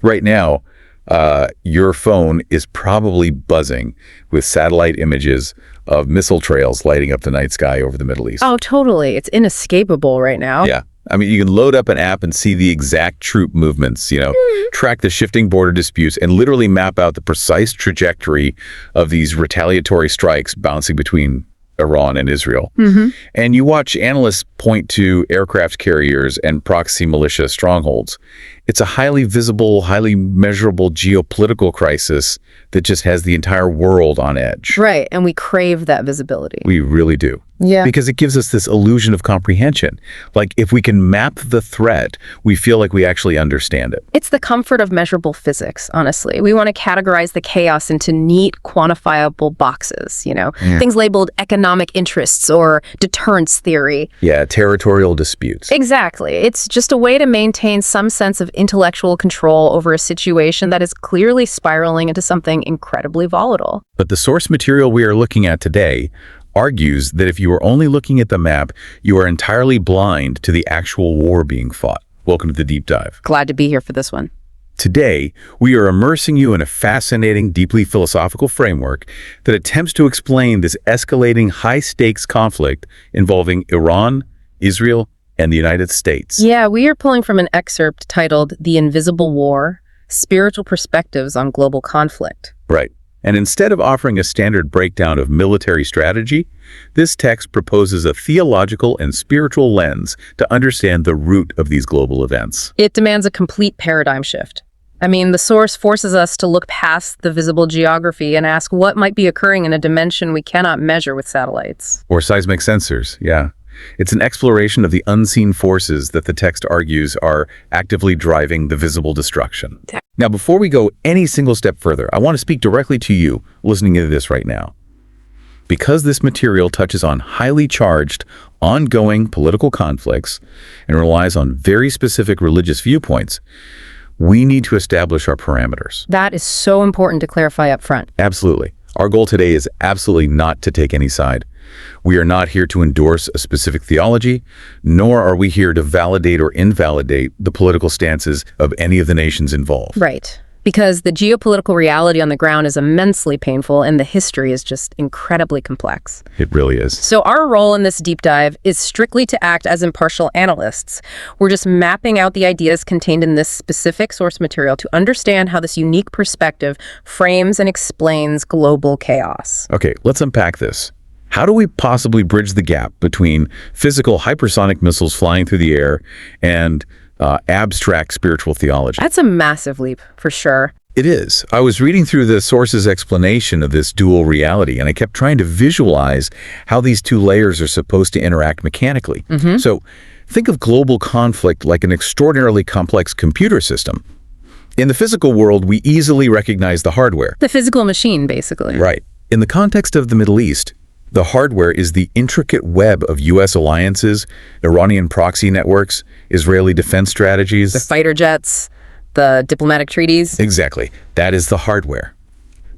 Right now, your phone is probably buzzing with satellite images of missile trails lighting up the night sky over the Middle East. Oh, totally. It's inescapable right now. Yeah. I mean, you can load up an app and see the exact troop movements, track the shifting border disputes, and literally map out the precise trajectory of these retaliatory strikes bouncing between Iran and Israel. And you watch analysts point to aircraft carriers and proxy militia strongholds. It's a highly visible, highly measurable geopolitical crisis that just has the entire world on edge. Right, and we crave that visibility. We really do. Yeah. Because it gives us this illusion of comprehension. Like, if we can map the threat, we feel like we actually understand it. It's the comfort of measurable physics, honestly. We want to categorize the chaos into neat, quantifiable boxes, things labeled economic interests or deterrence theory. Yeah, territorial disputes. Exactly. It's just a way to maintain some sense of intellectual control over a situation that is clearly spiraling into something incredibly volatile. But the source material we are looking at today argues that if you are only looking at the map, you are entirely blind to the actual war being fought. Welcome to the Deep Dive. Glad to be here for this one. Today, we are immersing you in a fascinating, deeply philosophical framework that attempts to explain this escalating high-stakes conflict involving Iran, Israel, and the United States. Yeah, we are pulling from an excerpt titled The Invisible War: Spiritual Perspectives on Global Conflict. Right. And instead of offering a standard breakdown of military strategy, this text proposes a theological and spiritual lens to understand the root of these global events. It demands a complete paradigm shift. I mean, the source forces us to look past the visible geography and ask what might be occurring in a dimension we cannot measure with satellites. Or seismic sensors, yeah. It's an exploration of the unseen forces that the text argues are actively driving the visible destruction. Now, before we go any single step further, I want to speak directly to you listening to this right now. Because this material touches on highly charged, ongoing political conflicts and relies on very specific religious viewpoints, we need to establish our parameters. That is so important to clarify up front. Absolutely. Our goal today is absolutely not to take any side. We are not here to endorse a specific theology, nor are we here to validate or invalidate the political stances of any of the nations involved. Right. Because the geopolitical reality on the ground is immensely painful and the history is just incredibly complex. It really is. So our role in this deep dive is strictly to act as impartial analysts. We're just mapping out the ideas contained in this specific source material to understand how this unique perspective frames and explains global chaos. Okay, let's unpack this. How do we possibly bridge the gap between physical hypersonic missiles flying through the air and abstract spiritual theology? That's a massive leap, for sure. It is. I was reading through the source's explanation of this dual reality, and I kept trying to visualize how these two layers are supposed to interact mechanically. So think of global conflict like an extraordinarily complex computer system. In the physical world, we easily recognize the hardware. The physical machine, basically. Right. In the context of the Middle East, the hardware is the intricate web of U.S. alliances, Iranian proxy networks, Israeli defense strategies. The fighter jets, the diplomatic treaties. Exactly. That is the hardware.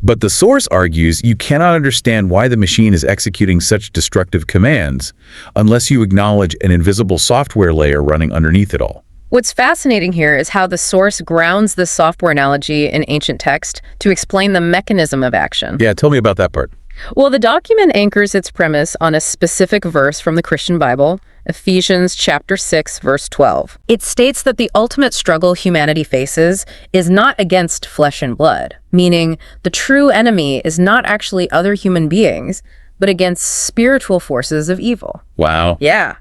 But the source argues you cannot understand why the machine is executing such destructive commands unless you acknowledge an invisible software layer running underneath it all. What's fascinating here is how the source grounds this software analogy in ancient text to explain the mechanism of action. Yeah, tell me about that part. Well, the document anchors its premise on a specific verse from the Christian Bible, Ephesians chapter 6, verse 12. It states that the ultimate struggle humanity faces is not against flesh and blood, meaning the true enemy is not actually other human beings, but against spiritual forces of evil. Wow. Yeah.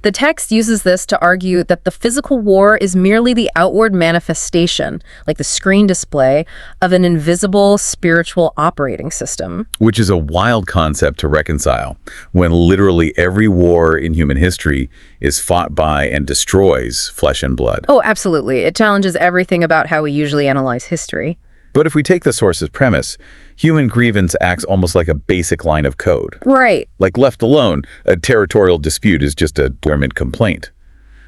The text uses this to argue that the physical war is merely the outward manifestation, like the screen display, of an invisible spiritual operating system. Which is a wild concept to reconcile, when literally every war in human history is fought by and destroys flesh and blood. Oh, absolutely. It challenges everything about how we usually analyze history. But if we take the source's premise, human grievance acts almost like a basic line of code. Right. Like left alone, a territorial dispute is just a dormant complaint.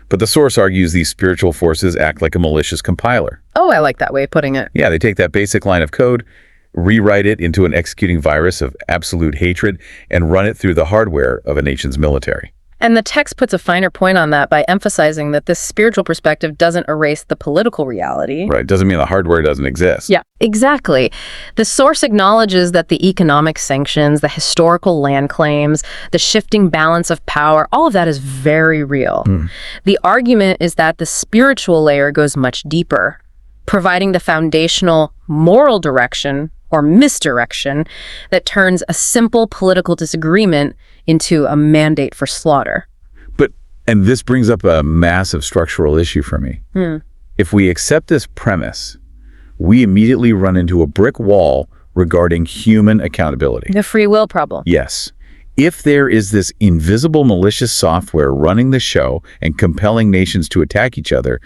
But the source argues these spiritual forces act like a malicious compiler. Oh, I like that way of putting it. Yeah, they take that basic line of code, rewrite it into an executing virus of absolute hatred, and run it through the hardware of a nation's military. And the text puts a finer point on that by emphasizing that this spiritual perspective doesn't erase the political reality. Right. Doesn't mean the hardware doesn't exist. Yeah, exactly. The source acknowledges that the economic sanctions, the historical land claims, the shifting balance of power, all of that is very real. The argument is that the spiritual layer goes much deeper, providing the foundational moral direction or misdirection that turns a simple political disagreement into a mandate for slaughter. And this brings up a massive structural issue for me. If we accept this premise, we immediately run into a brick wall regarding human accountability. The free will problem. Yes. If there is this invisible malicious software running the show and compelling nations to attack each other,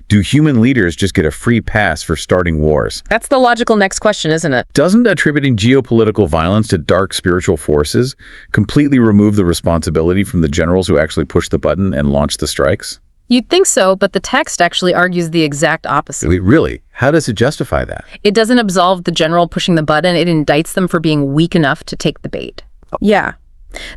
do human leaders just get a free pass for starting wars? That's the logical next question, isn't it? Doesn't attributing geopolitical violence to dark spiritual forces completely remove the responsibility from the generals who actually pushed the button and launched the strikes? You'd think so, but the text actually argues the exact opposite. Really? How does it justify that? It doesn't absolve the general pushing the button, it indicts them for being weak enough to take the bait. Yeah.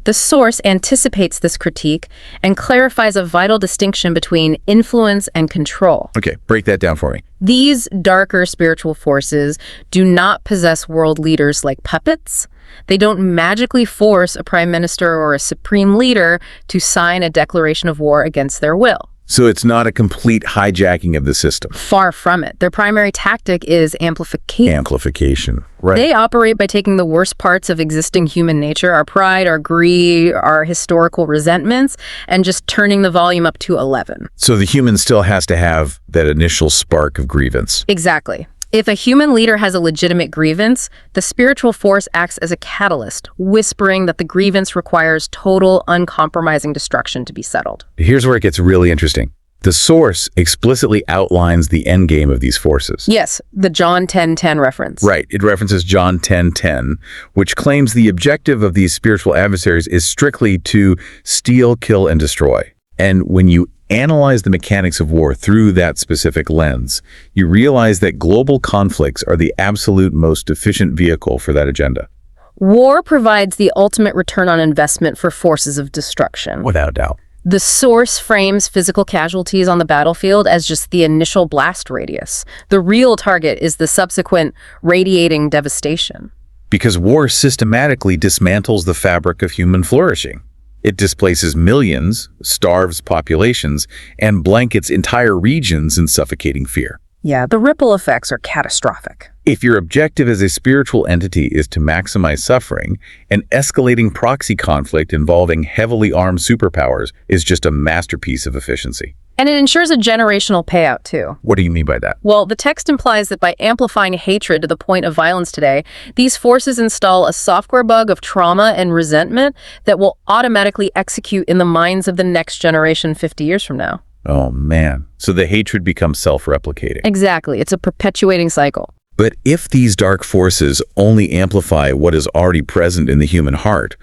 The source anticipates this critique and clarifies a vital distinction between influence and control. Okay, break that down for me. These darker spiritual forces do not possess world leaders like puppets. They don't magically force a prime minister or a supreme leader to sign a declaration of war against their will. So it's not a complete hijacking of the system. Far from it. Their primary tactic is amplification. Amplification, right. They operate by taking the worst parts of existing human nature, our pride, our greed, our historical resentments, and just turning the volume up to 11. So the human still has to have that initial spark of grievance. Exactly. If a human leader has a legitimate grievance, the spiritual force acts as a catalyst, whispering that the grievance requires total, uncompromising destruction to be settled. Here's where it gets really interesting. The source explicitly outlines the endgame of these forces. Yes, the John 10:10 reference. Right. It references John 10:10, which claims the objective of these spiritual adversaries is strictly to steal, kill, and destroy. And when you analyze the mechanics of war through that specific lens, you realize that global conflicts are the absolute most efficient vehicle for that agenda. War provides the ultimate return on investment for forces of destruction. Without doubt. The source frames physical casualties on the battlefield as just the initial blast radius. The real target is the subsequent radiating devastation. Because war systematically dismantles the fabric of human flourishing. It displaces millions, starves populations, and blankets entire regions in suffocating fear. Yeah, the ripple effects are catastrophic. If your objective as a spiritual entity is to maximize suffering, an escalating proxy conflict involving heavily armed superpowers is just a masterpiece of efficiency. And it ensures a generational payout, too. What do you mean by that? Well, the text implies that by amplifying hatred to the point of violence today, these forces install a software bug of trauma and resentment that will automatically execute in the minds of the next generation 50 years from now. Oh, man. So the hatred becomes self-replicating. Exactly. It's a perpetuating cycle. But if these dark forces only amplify what is already present in the human heart,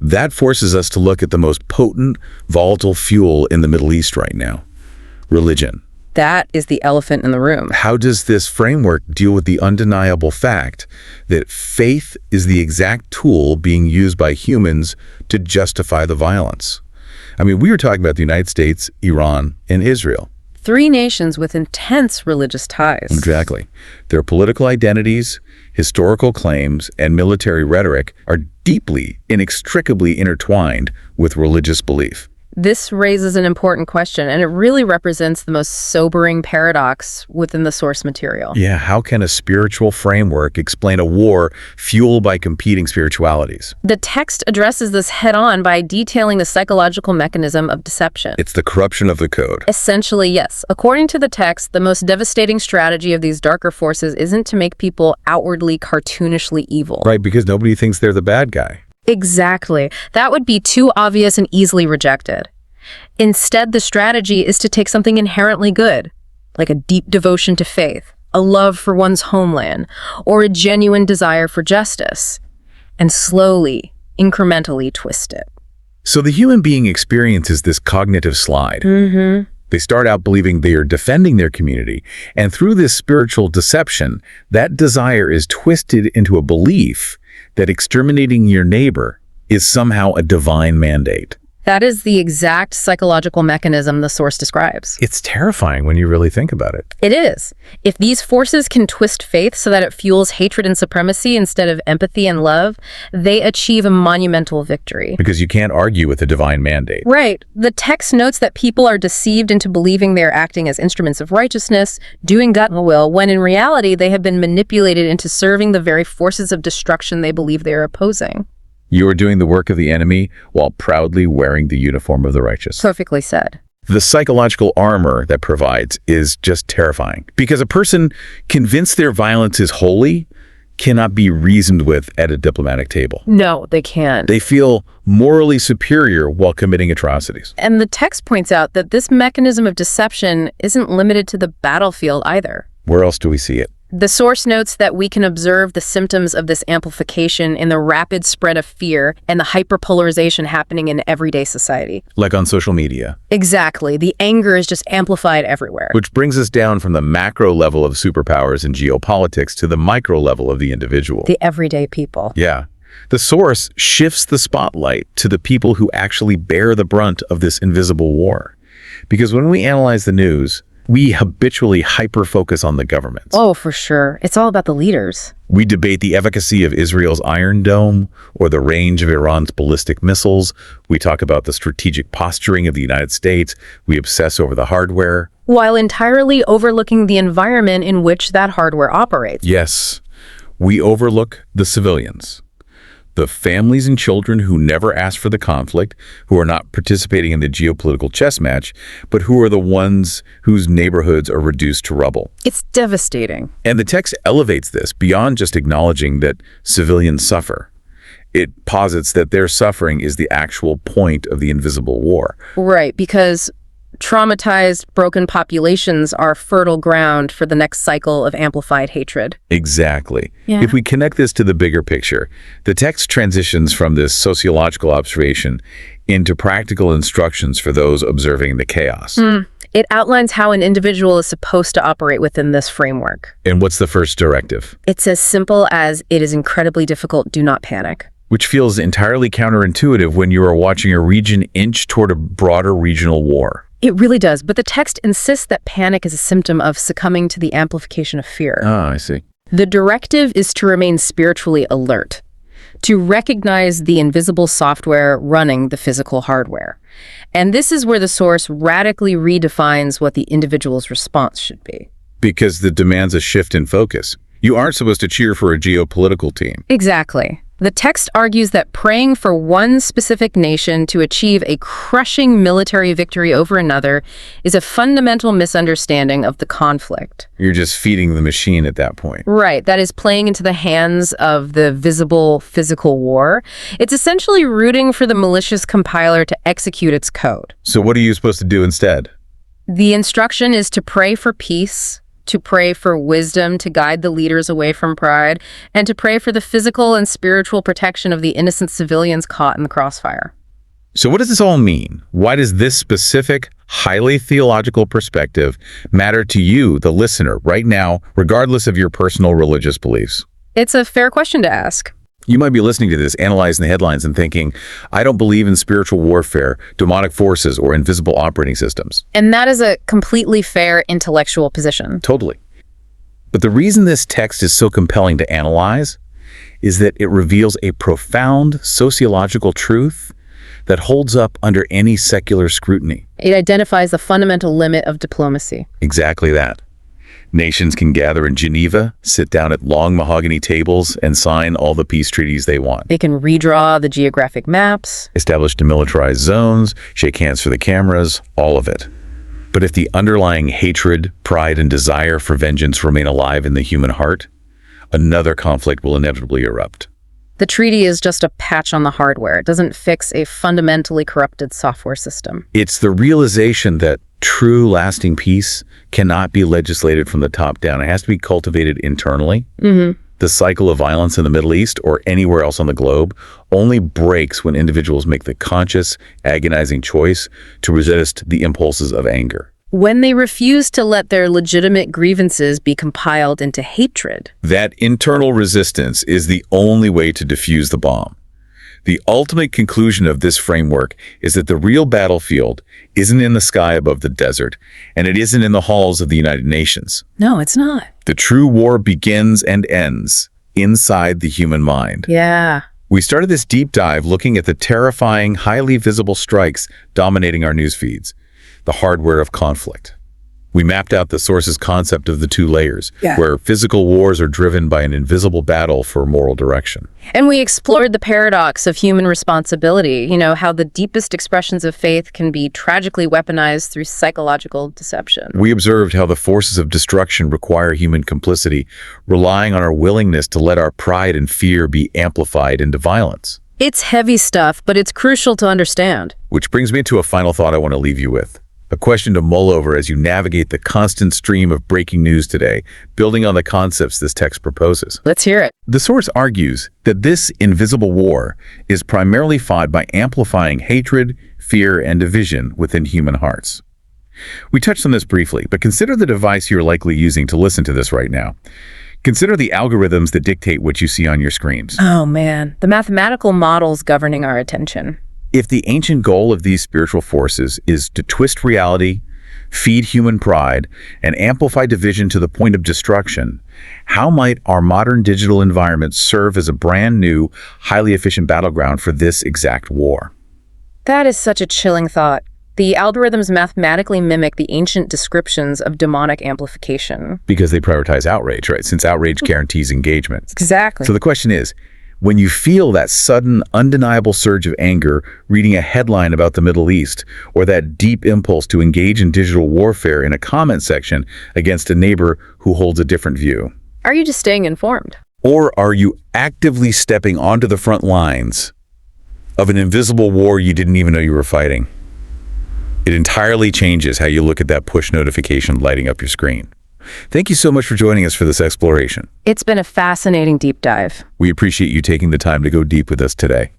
that forces us to look at the most potent, volatile fuel in the Middle East right now. Religion. That is the elephant in the room. How does this framework deal with the undeniable fact that faith is the exact tool being used by humans to justify the violence? I mean, we were talking about the United States, Iran, and Israel. 3 nations with intense religious ties. Exactly. Their political identities, historical claims, and military rhetoric are deeply, inextricably intertwined with religious belief. This raises an important question, and it really represents the most sobering paradox within the source material. Yeah, how can a spiritual framework explain a war fueled by competing spiritualities? The text addresses this head-on by detailing the psychological mechanism of deception. It's the corruption of the code. Essentially, yes. According to the text, the most devastating strategy of these darker forces isn't to make people outwardly cartoonishly evil. Right, because nobody thinks they're the bad guy. Exactly. That would be too obvious and easily rejected. Instead, the strategy is to take something inherently good, like a deep devotion to faith, a love for one's homeland, or a genuine desire for justice, and slowly, incrementally twist it. So the human being experiences this cognitive slide. They start out believing they are defending their community, and through this spiritual deception, that desire is twisted into a belief that exterminating your neighbor is somehow a divine mandate. That is the exact psychological mechanism the source describes. It's terrifying when you really think about it. It is. If these forces can twist faith so that it fuels hatred and supremacy instead of empathy and love, they achieve a monumental victory. Because you can't argue with a divine mandate. Right. The text notes that people are deceived into believing they are acting as instruments of righteousness, doing God's will, when in reality they have been manipulated into serving the very forces of destruction they believe they are opposing. You are doing the work of the enemy while proudly wearing the uniform of the righteous. Perfectly said. The psychological armor that provides is just terrifying. Because a person convinced their violence is holy cannot be reasoned with at a diplomatic table. No, they can't. They feel morally superior while committing atrocities. And the text points out that this mechanism of deception isn't limited to the battlefield either. Where else do we see it? The source notes that we can observe the symptoms of this amplification in the rapid spread of fear and the hyperpolarization happening in everyday society. Like on social media. Exactly. The anger is just amplified everywhere. Which brings us down from the macro level of superpowers and geopolitics to the micro level of the individual. The everyday people. Yeah. The source shifts the spotlight to the people who actually bear the brunt of this invisible war. Because when we analyze the news, we habitually hyper-focus on the governments. Oh, for sure. It's all about the leaders. We debate the efficacy of Israel's Iron Dome or the range of Iran's ballistic missiles. We talk about the strategic posturing of the United States. We obsess over the hardware. While entirely overlooking the environment in which that hardware operates. Yes, we overlook the civilians. The families and children who never asked for the conflict, who are not participating in the geopolitical chess match, but who are the ones whose neighborhoods are reduced to rubble. It's devastating. And the text elevates this beyond just acknowledging that civilians suffer. It posits that their suffering is the actual point of the invisible war. Right, because traumatized, broken populations are fertile ground for the next cycle of amplified hatred. Exactly. Yeah. If we connect this to the bigger picture, the text transitions from this sociological observation into practical instructions for those observing the chaos. It outlines how an individual is supposed to operate within this framework. And what's the first directive? It's as simple as, it is incredibly difficult, do not panic. Which feels entirely counterintuitive when you are watching a region inch toward a broader regional war. It really does, but the text insists that panic is a symptom of succumbing to the amplification of fear. Ah, I see. The directive is to remain spiritually alert, to recognize the invisible software running the physical hardware. And this is where the source radically redefines what the individual's response should be. Because it demands a shift in focus. You aren't supposed to cheer for a geopolitical team. Exactly. The text argues that praying for one specific nation to achieve a crushing military victory over another is a fundamental misunderstanding of the conflict. You're just feeding the machine at that point. Right, that is playing into the hands of the visible physical war. It's essentially rooting for the malicious compiler to execute its code. So what are you supposed to do instead? The instruction is to pray for peace, to pray for wisdom to guide the leaders away from pride, and to pray for the physical and spiritual protection of the innocent civilians caught in the crossfire. So what does this all mean? Why does this specific, highly theological perspective matter to you, the listener, right now, regardless of your personal religious beliefs? It's a fair question to ask. You might be listening to this, analyzing the headlines and thinking, I don't believe in spiritual warfare, demonic forces, or invisible operating systems. And that is a completely fair intellectual position. Totally. But the reason this text is so compelling to analyze is that it reveals a profound sociological truth that holds up under any secular scrutiny. It identifies the fundamental limit of diplomacy. Exactly that. Nations can gather in Geneva, sit down at long mahogany tables, and sign all the peace treaties they want. They can redraw the geographic maps, Establish demilitarized zones, shake hands for the cameras, all of it. But if the underlying hatred, pride, and desire for vengeance remain alive in the human heart, another conflict will inevitably erupt. the treaty is just a patch on the hardware. It doesn't fix a fundamentally corrupted software system. It's the realization that true lasting peace cannot be legislated from the top down. It has to be cultivated internally. The cycle of violence in the Middle East or anywhere else on the globe only breaks when individuals make the conscious, agonizing choice to resist the impulses of anger. When they refuse to let their legitimate grievances be compiled into hatred. That internal resistance is the only way to defuse the bomb. The ultimate conclusion of this framework is that the real battlefield isn't in the sky above the desert, and it isn't in the halls of the United Nations. No, it's not. The true war begins and ends inside the human mind. Yeah. We started this deep dive looking at the terrifying, highly visible strikes dominating our news feeds, the hardware of conflict. We mapped out the source's concept of the two layers, where physical wars are driven by an invisible battle for moral direction. And we explored the paradox of human responsibility, how the deepest expressions of faith can be tragically weaponized through psychological deception. We observed how the forces of destruction require human complicity, relying on our willingness to let our pride and fear be amplified into violence. It's heavy stuff, but it's crucial to understand. Which brings me to a final thought I want to leave you with. A question to mull over as you navigate the constant stream of breaking news today, building on the concepts this text proposes. Let's hear it. The source argues that this invisible war is primarily fought by amplifying hatred, fear, and division within human hearts. We touched on this briefly, but consider the device you're likely using to listen to this right now. Consider the algorithms that dictate what you see on your screens. Oh man, the mathematical models governing our attention. If the ancient goal of these spiritual forces is to twist reality, feed human pride, and amplify division to the point of destruction, how might our modern digital environment serve as a brand new, highly efficient battleground for this exact war? That is such a chilling thought. The algorithms mathematically mimic the ancient descriptions of demonic amplification. Because they prioritize outrage, right? Since outrage guarantees engagement. Exactly. So the question is, when you feel that sudden, undeniable surge of anger reading a headline about the Middle East, or that deep impulse to engage in digital warfare in a comment section against a neighbor who holds a different view? Are you just staying informed? Or are you actively stepping onto the front lines of an invisible war you didn't even know you were fighting? It entirely changes how you look at that push notification lighting up your screen. Thank you so much for joining us for this exploration. It's been a fascinating deep dive. We appreciate you taking the time to go deep with us today.